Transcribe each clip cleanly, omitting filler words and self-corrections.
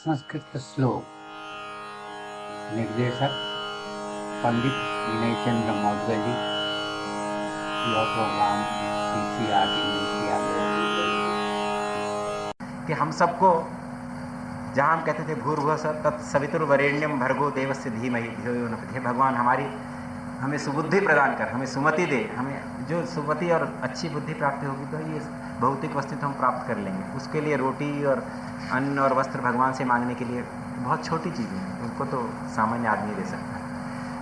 संस्कृत श्लोक। निर्देशक पंडित विनय चंद्र मौदगली। यह प्रोग्राम CCR टीवी में किया गया कि हम सबको जहाँ हम कहते थे भूर्भुवः तत्सवितुर्वरेण्यं भर्गो देवस्य धीमहि धियो यो न प्रचोदयात्। भगवान हमें सुबुद्धि प्रदान कर, हमें सुमति दे। हमें जो सुमति और अच्छी बुद्धि प्राप्ति होगी तो ये भौतिक वस्तु तो हम प्राप्त कर लेंगे। उसके लिए रोटी और अन्न और वस्त्र भगवान से मांगने के लिए बहुत छोटी चीज़ें हैं, उनको तो सामान्य आदमी दे सकता है।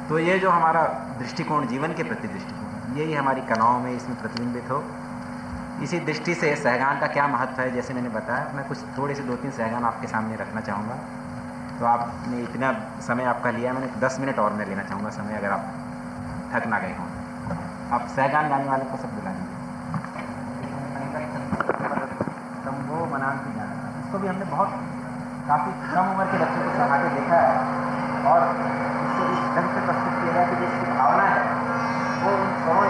तो ये जो हमारा दृष्टिकोण, जीवन के प्रति दृष्टिकोण, यही हमारी कलाओं में इसमें प्रतिबिंबित हो। इसी दृष्टि से सहगान का क्या महत्व है, जैसे मैंने बताया, मैं कुछ थोड़े से 2-3 सहगान आपके सामने रखना चाहूँगा। तो आपने इतना समय आपका लिया, मैंने 10 मिनट और मैं लेना चाहूँगा समय, अगर आप थक ना गए हों। आप सहगान गाने वाले को सब बुला लीजिए। तम्बो मनान की गाना, इसको भी हमने बहुत काफ़ी कम उम्र के बच्चों को सिखा के देखा है और इसको इस ढंग से प्रस्तुत किया है कि जिसकी भावना है वो उन स्वरों